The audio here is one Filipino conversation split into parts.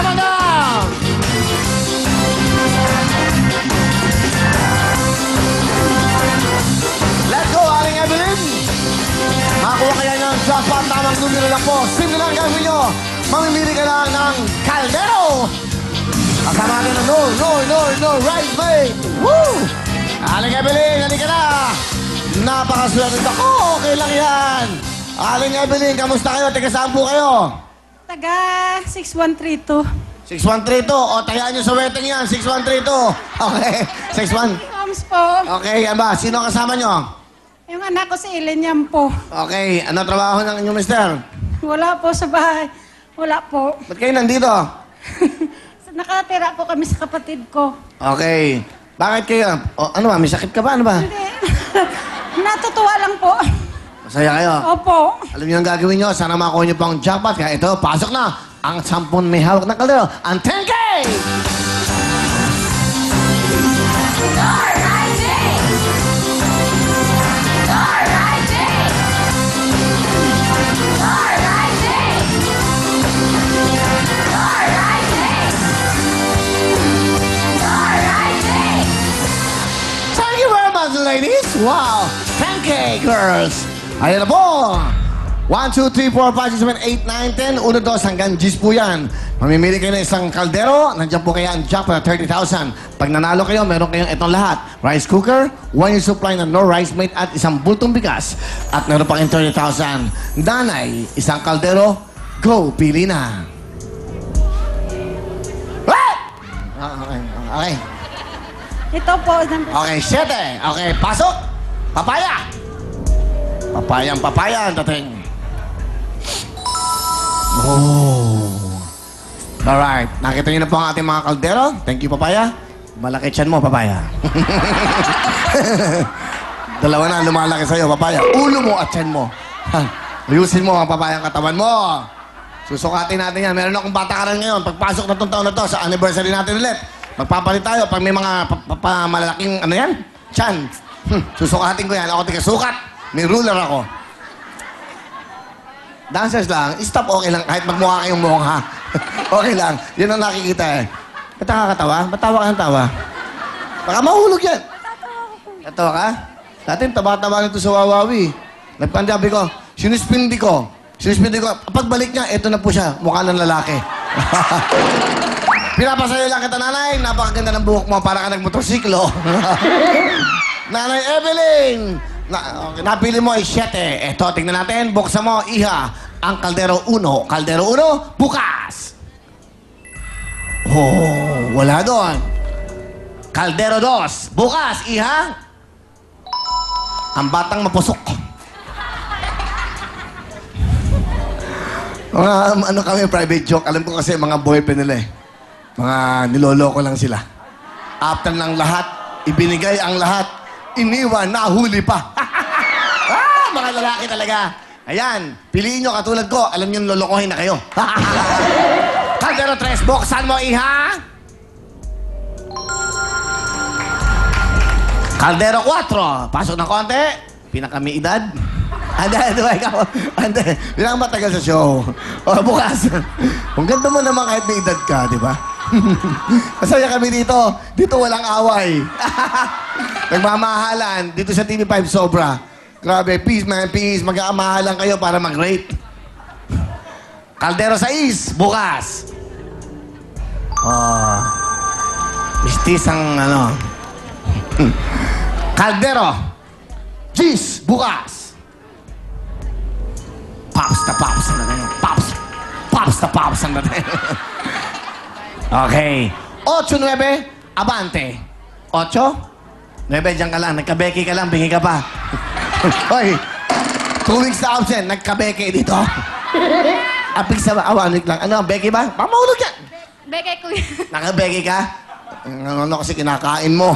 Come on down! Let's go, Aling Evelyn! Makakuha kaya ng jackpot, tamang numero lang po. Simple lang gagawin nyo. Mamimili ka lang ng kaldero. Kasama natin ang no, right way. Woo! Aling Evelyn, halika na. Napakaswerte ako. Okay lang yan. Aling Evelyn, kamusta kayo? Taga saan po kayo? Taga 6132. 6132. O, tayaan nyo sa wedding yan. 6132. Okay. 61. Homes po. Okay, yan ba? Sino kasama nyo? Yung anak ko si Ellen yan po. Okay. Ano trabaho ng inyong mister? Wala po sa bahay. Wala po. Ba't kayo nandito? Nakatira po kami sa kapatid ko. Okay. Bakit kayo? O, ano ba? May sakit ka ba? Ano ba? Hindi. Natutuwa lang po. Masaya kayo? Opo. Alam niyo ang gagawin niyo? Sana makuha niyo pang jackpot. Kaya ito, pasok na ang 10 may hawak na kaldero. Ang 10K! Thank you very much, ladies. Wow. 10K, girls. Ayan na po. 1, 2, 3, 4, 5, 6, 7, 8, 9, 10. 1, 2 hanggang 10 po yan. Mamimili kayo ng isang kaldero. Nandiyan po kaya ang jackpot na 30,000. Pag nanalo kayo, meron kayong itong lahat. Rice cooker, 1 year supply na no rice mate at isang bultong bigas. At meron pa kayong 30,000. Nanay, isang kaldero. Go, pili na. Okay. Ito po. Okay, 7. Okay, pasok. Papaya. Papaya ang dating. Oh. Alright. Nakita niyo na po ang ating mga kaldero. Thank you, papaya. Malaki tiyan mo, papaya. Dalawa na lumalaki sa'yo, papaya. Ulo mo at tiyan mo. Ayusin mo ang papayang katawan mo. Susukatin natin yan. Meron akong batakaran ngayon. Pagpasok na itong taon na to sa anniversary natin ulit. Magpapalit tayo pag may mga malalaking, ano yan? Tiyan. Susukatin ko yan. Ako tiga-sukat. May ruler ako. Dancers lang, stop okay lang kahit magmukha kayong mukha. Okay lang. Yun ang nakikita eh. Ba't nakakatawa? Ba't tawa ka ng tawa? Baka mahulog yan. Tatawa ka? Dati taba-taba nito sa Wawawi. Nagpandabi ko, sinuspindi ko. Pagbalik niya, eto na po siya. Mukha ng lalaki. Pinapasayo lang kita, nanay. Napakaganda ng buhok mo para ka nagmotorsiklo. Nanay Evelyn! Napili mo ay 7. Eto, tingnan natin. Buksan mo, iha. Ang kaldero 1. Kaldero 1, bukas. Oh, wala doon. Kaldero 2, bukas, iha. Ang batang mapusok. Mga, ano kami, private joke. Alam ko kasi mga boyfriend nila eh. Mga niloloko lang sila. After ng lahat, ibinigay ang lahat. Iniwan, nahuli pa. Mga lalaki talaga. Ayan, piliin nyo katulad ko. Alam nyo, lolokohin na kayo. Kaldero 3, buksan mo, iha. Kaldero 4, pasok ng konti. Pinakami edad. Ande, ikaw. Ande, bilang matagal sa show. O, bukas. Kung ganda mo naman kahit may edad ka, di ba? Masaya kami dito. Dito walang away. Nagmamahalan. Dito sa TV5 sobra. Grabe, peace man, peace. Mag-aamahalan kayo para mag-rate. Kaldero 6, bukas. Oh. Mistis ang ano. Kaldero 10, bukas. Pops na pops na tayo. Pops na pops na tayo. Okay. 8, 9, abante. 8, 9, dyan ka lang. Nagkabeki ka lang, bingi ka pa. Hoy, 2 weeks na absent, nagkabeke dito. Apig sa 1 week lang. Ano, beke ba? Pamahulog yan. Beke ko yan. Nakabeke ka? Ano kasi kinakain mo.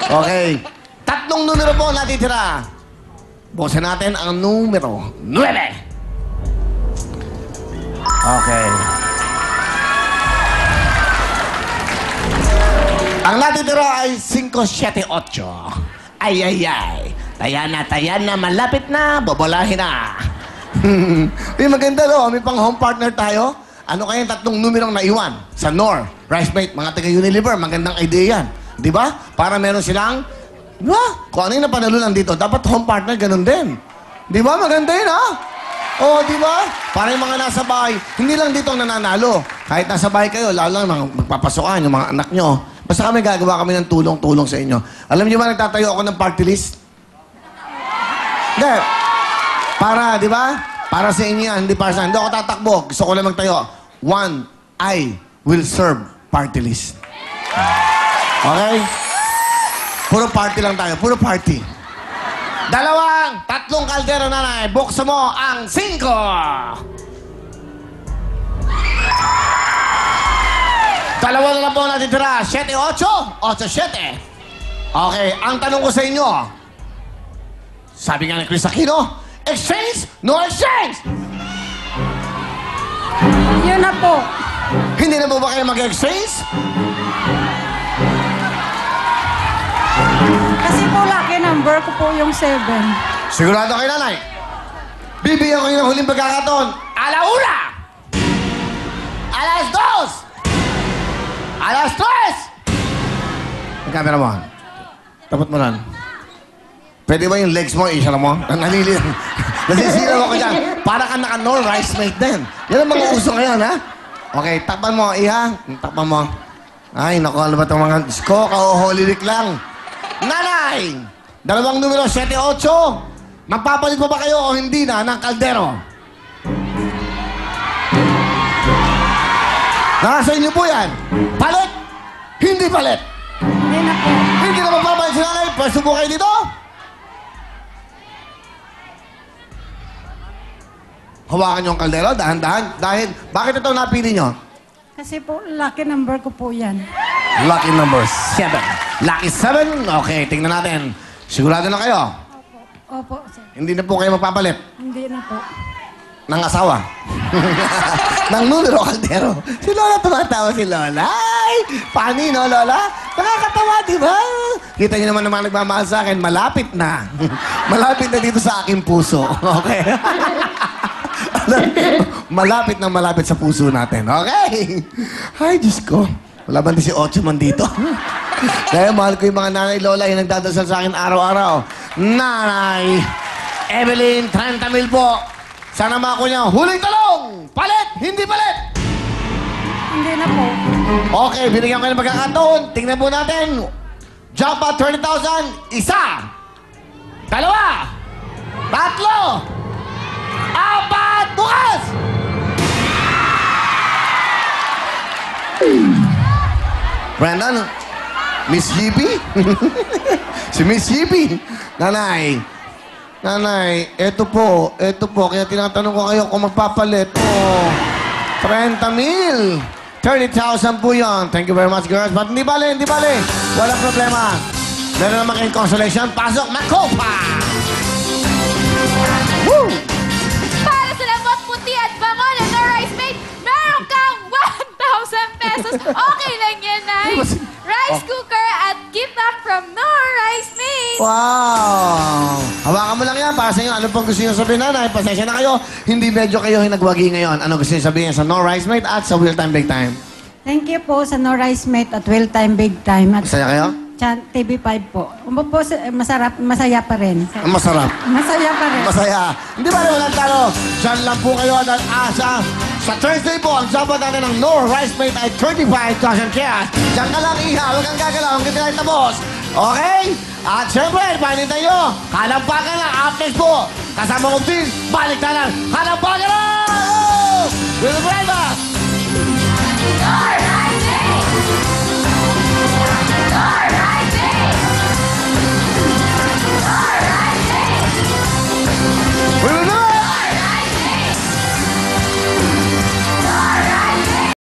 Okay. 3 numero po natitira. Buksan natin ang numero 9. Okay. Ang natitira ay 5, 7, 8. Ay. Taya na, malapit na, bobolahin na. Uy, maganda lo. May pang home partner tayo. ano kayang tatlong numerong naiwan sa Nor, Rice Mate, mga taga-Unilever, magandang idea yan. Di ba? Para meron silang, di ba? Kung ano yung napanalunan dito, dapat home partner, ganun din. Di ba? Maganda yun, ha? Oo, di ba? Para yung mga nasa bahay, hindi lang dito ang nananalo. Kahit nasa bahay kayo, lalo lang mga magpapasukan, yung mga anak nyo. Basta kami gagawa kami ng tulong-tulong sa inyo. Alam niyo ba, nagtatayo ako ng party list? Hindi. Para, di ba? Para sa inyo yan, hindi para sa... Hindi ako tatakbo. Gusto ko lang magtayo. One, I will serve party list. Okay? Puro party lang tayo. Puro party. Tatlong kaldero, nanay. Buksan mo ang 5. Dalawa na lang po natitira. 7, 8. 8, 7. Okay, ang tanong ko sa inyo. Sabi nga ni Chris Aquino, exchange? No exchange! Yun na po. Hindi na po ba kayo mag-exchange? Kasi po lucky number ko po yung 7. Sigurado kayo, nanay. Bibigyan ko yung huling pagkakataon. Alauna! Alas 2! Alas 3! Ang camera mo. Tapat mo lang. Pwede ba yung legs mo, isa mo? Nasisilaw ako dyan. Para ka naka-no rice mate din. Yan ang mga uso ngayon, ha? Okay, takpan mo, iha. Takpan mo. Ay, naku, ano ba itong mga... Sko, ka-holy week lang. Nanay! Dalawang numero, 7, 8. Magpapalit pa ba kayo o hindi na ng kaldero? Nasa inyo po yan. Palit! Hindi palit! Hindi na po. Hindi na magpapalit si nanay. Pwesto po kayo dito. Hawakan niyo ang kaldero, dahan-dahan. Dahil, bakit ito napili niyo? Kasi po lucky number ko po yan. Lucky number 7. Lucky 7? Okay, tingnan natin. Sigurado na kayo? Opo, sir. Hindi na po kayo magpapalit Hindi na po. ng asawa. ng numero kaldero. Si Lola tumatawa si Lola. Ay, funny, no, Lola? Nakakatawa, di ba? Kita niyo naman naman nagmamahal sa akin, malapit na. malapit na dito sa aking puso. Okay? malapit na malapit sa puso natin. Okay? Ay, Diyos ko. Wala ba si Ocho man dito? Kaya mahal ko yung mga nanay lola yung nagdadasal sa akin araw-araw. Nanay Evelyn 30,000 po. Sana mako niya. Huling talong! Palit! Hindi palit! Hindi na po. Okay, binigyan ko ng pagkakataon. Tingnan po natin. Jackpot 30,000. Isa. Dalawa. Tatlo. 4. Bukas! Brandon, Miss Yippie? si Miss Yippie. Nanay, eto po, kaya tinatanong ko kayo kung magpapalit. Oh, 30,000. 30,000 po yun. Thank you very much, girls. But hindi bale. Walang problema. Meron naman kayong consolation. Pasok, Makopa! Woo! Para sa lamot, puti at bango na no rice mate, meron kang 1,000 pesos. Okay lang yan, Nay. Rice cooker at give back from no rice mate. Wow! Hawakan mo lang yan para sa inyo. Ano pong gusto nyo sabihin, nanay? Pasensya na kayo. Hindi medyo kayo hinagwagi ngayon. Ano gusto nyo sabihin sa No Rice Mate at sa Wheel Time Big Time? Thank you po sa No Rice Mate at Well Time Big Time. At Masaya kayo? TV5 po. Po, masaya pa rin. Ang masarap. Masaya pa rin. Masaya. Hindi ba walang talo? Diyan lang po kayo at asa. Sa Thursday po, ang sabat natin ng No Rice Mate ay 35,000 cash. Diyan ka lang, iha. Huwag kang gagalaw. Hanggang tayo tapos. Okay? At syempre, panitan nyo. Kalampagan na. Updates po. Kasama ko din. Balik na lang. Kalampagan na! Oh! Will Brenda!